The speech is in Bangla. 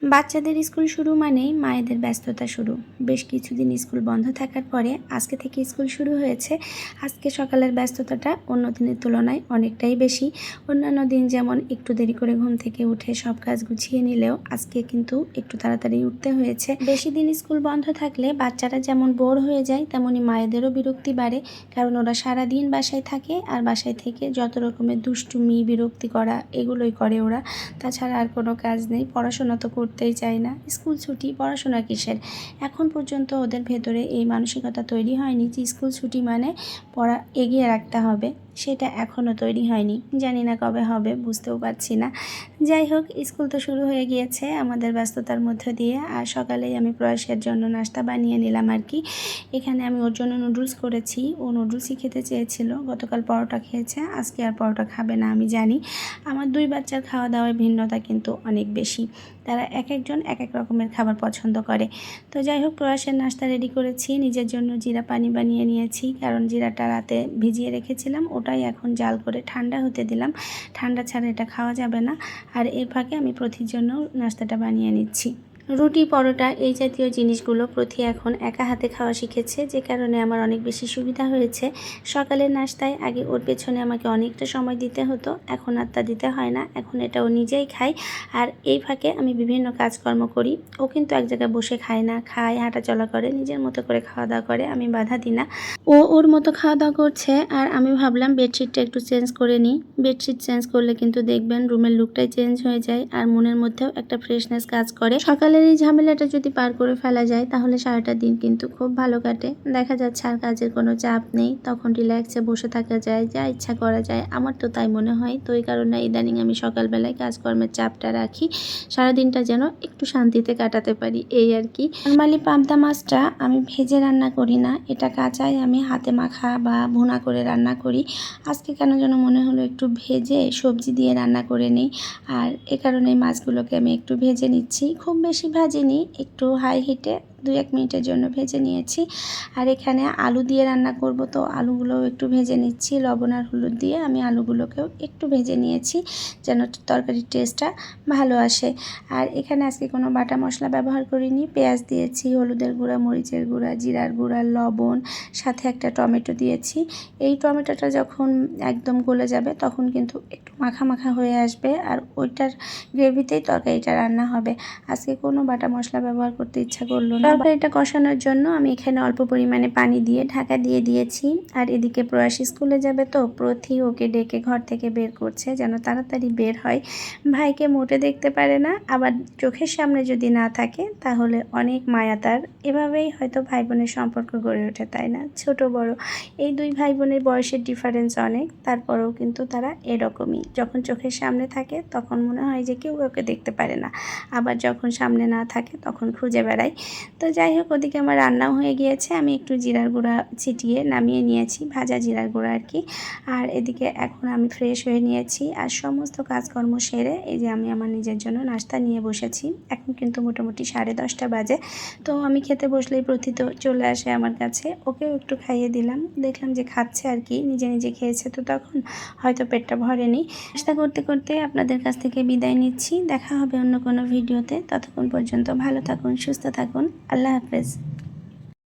বাচ্চাদের স্কুল শুরু মানেই মায়েদের ব্যস্ততা শুরু। বেশ কিছুদিন স্কুল বন্ধ থাকার পরে আজকে থেকে স্কুল শুরু হয়েছে। আজকে সকালের ব্যস্ততাটা অন্য দিনের তুলনায় অনেকটাই বেশি। অন্যান্য দিন যেমন একটু দেরি করে ঘুম থেকে উঠে সব কাজ গুছিয়ে নিলেও আজকে কিন্তু একটু তাড়াতাড়ি উঠতে হয়েছে। বেশি দিন স্কুল বন্ধ থাকলে বাচ্চারা যেমন বোর হয়ে যায়, তেমনি মায়েদেরও বিরক্তি বাড়ে। কারণ ওরা সারাদিন বাসায় থাকে, আর বাসায় থেকে যত রকমের দুষ্টুমি, বিরক্তি করা এগুলোই করে ওরা। তাছাড়া আর কোনো কাজ নেই, পড়াশোনা তো করতেই চায় না। স্কুল ছুটি, পড়াশোনা কিসের? এখন পর্যন্ত ওদের ভেতরে এই মানসিকতা তৈরি হয়নি যে স্কুল ছুটি মানে পড়া এগিয়ে রাখতে হবে। সেটা এখনও তৈরি হয়নি, জানি না কবে হবে, বুঝতেও পারছি না। যাই হোক, স্কুল তো শুরু হয়ে গিয়েছে আমাদের ব্যস্ততার মধ্য দিয়ে। আর সকালেই আমি প্রয়াসের জন্য নাস্তা বানিয়ে নিলাম আর কি। এখানে আমি ওর জন্য নুডলস করেছি। ও নুডলসই খেতে চেয়েছিল। গতকাল পরোটা খেয়েছে, আজকে আর পরোটা খাবে না আমি জানি। আমার দুই বাচ্চার খাওয়া দাওয়ার ভিন্নতা কিন্তু অনেক বেশি। তারা এক একজন এক এক রকমের খাবার পছন্দ করে। তো যাই হোক, প্রয়াসের নাস্তা রেডি করেছি। নিজের জন্য জিরা পানি বানিয়ে নিয়েছি, কারণ জিরাটা রাতে ভিজিয়ে রেখেছিলাম, ওটাই এখন জাল করে ঠান্ডা হতে দিলাম। ঠান্ডা ছাড়া এটা খাওয়া যাবে না। আর এর ফাঁকে আমি প্রতির জন্য নাস্তাটা বানিয়ে নিচ্ছি। রুটি, পরোটা এই জাতীয় জিনিসগুলো প্রতি এখন একা হাতে খাওয়া শিখেছে, যে কারণে আমার অনেক বেশি সুবিধা হয়েছে। সকালের নাস্তায় আগে ওর পেছনে আমাকে অনেকটা সময় দিতে হতো, এখন আর তা দিতে হয় না। এখন এটা ও নিজেই খায়। আর এই ফাঁকে আমি বিভিন্ন কাজকর্ম করি। ও কিন্তু এক জায়গায় বসে খায় না, খায়, হাঁটাচলা করে, নিজের মতো করে খাওয়া দাওয়া করে, আমি বাধা দিই না। ও ওর মতো খাওয়া দাওয়া করছে, আর আমি ভাবলাম বেডশিটটা একটু চেঞ্জ করে নিই। বেডশিট চেঞ্জ করলে কিন্তু দেখবেন রুমের লুকটাই চেঞ্জ হয়ে যায়, আর মনের মধ্যেও একটা ফ্রেশনেস কাজ করে। সকালের এই ঝামেলাটা যদি পার করে ফেলা যায়, তাহলে সারাটা দিন কিন্তু খুব ভালো কাটে। দেখা যাচ্ছে আর কাজের কোনো চাপ নেই, তখন রিল্যাক্সে বসে থাকা যায়, যা ইচ্ছা করা যায়। আমার তো তাই মনে হয়। তো এই কারণে ইদানিং আমি সকালবেলায় কাজকর্মের চাপটা রাখি, সারাদিনটা যেন একটু শান্তিতে কাটাতে পারি, এই আর কি। নর্মালি পাবদা মাছটা আমি ভেজে রান্না করি না, এটা কাঁচাই আমি হাতে মাখা বা ভুনা করে রান্না করি। আজকে কেন যেন মনে হলো একটু ভেজে সবজি দিয়ে রান্না করে নিই। আর এ কারণে মাছগুলোকে আমি একটু ভেজে নিচ্ছি। খুব বেশি ভাজিনি, একটু হাই হিটে 2-1 মিনিটের জন্য ভেজে নিয়েছি। আর এখানে আলু দিয়ে রান্না করব, তো আলুগুলোও একটু ভেজে নিচ্ছি। লবণ আর হলুদ দিয়ে আমি আলুগুলোকেও একটু ভেজে নিয়েছি, যেন তরকারির টেস্টটা ভালো আসে। আর এখানে আজকে কোনো বাটা মশলা ব্যবহার করিনি। পেঁয়াজ দিয়েছি, হলুদের গুঁড়া, মরিচের গুঁড়া, জিরার গুঁড়া, লবণ, সাথে একটা টমেটো দিয়েছি। এই টমেটোটা যখন একদম গলে যাবে, তখন কিন্তু একটু মাখা মাখা হয়ে আসবে, আর ওইটার গ্রেভিতেই তরকারিটা রান্না হবে। আজকে কোনো বাটা মশলা ব্যবহার করতে ইচ্ছা করলো না। তরকারিটা কষানোর জন্য আমি এখানে অল্প পরিমাণে পানি দিয়ে ঢাকা দিয়ে দিয়েছি। আর এদিকে প্রয়াস স্কুলে যাবে, তো প্রথি ওকে ডেকে ঘর থেকে বের করছে যেন তাড়াতাড়ি বের হয়। ভাইকে মোটে দেখতে পারে না, আবার চোখের সামনে যদি না থাকে তাহলে অনেক মায়া তার। এভাবেই হয়তো ভাই বোনের সম্পর্ক গড়ে ওঠে, তাই না? ছোট বড় এই দুই ভাই বোনের বয়সের ডিফারেন্স অনেক, তারপরেও কিন্তু তারা এরকমই। যখন চোখের সামনে থাকে তখন মনে হয় যে কেউ কাউকে দেখতে পারে না, আবার যখন সামনে না থাকে তখন খুঁজে বেড়ায়। তো যাই হোক, ওদিকে আমার রান্নাও হয়ে গিয়েছে। আমি একটু জিরার গুঁড়া ছিটিয়ে নামিয়ে নিয়েছি, ভাজা জিরার গুঁড়া আর কি। আর এদিকে এখন আমি ফ্রেশ হয়ে নিয়েছি, আর সমস্ত কাজকর্ম সেরে এই যে আমি আমার নিজের জন্য নাস্তা নিয়ে বসেছি। এখন কিন্তু মোটামুটি 10:30 বাজে। তো আমি খেতে বসলেই প্রথিত চলে আসে আমার কাছে, ওকেও একটু খাইয়ে দিলাম। দেখলাম যে খাচ্ছে আর কি, নিজে নিজে খেয়েছে, তো তখন হয়তো পেটটা ভরেনি। নাস্তা করতে করতে আপনাদের কাছ থেকে বিদায় নিচ্ছি। দেখা হবে অন্য কোনো ভিডিওতে। ততক্ষণ পর্যন্ত ভালো থাকুন, সুস্থ থাকুন। আল্লাহ হাফেজ।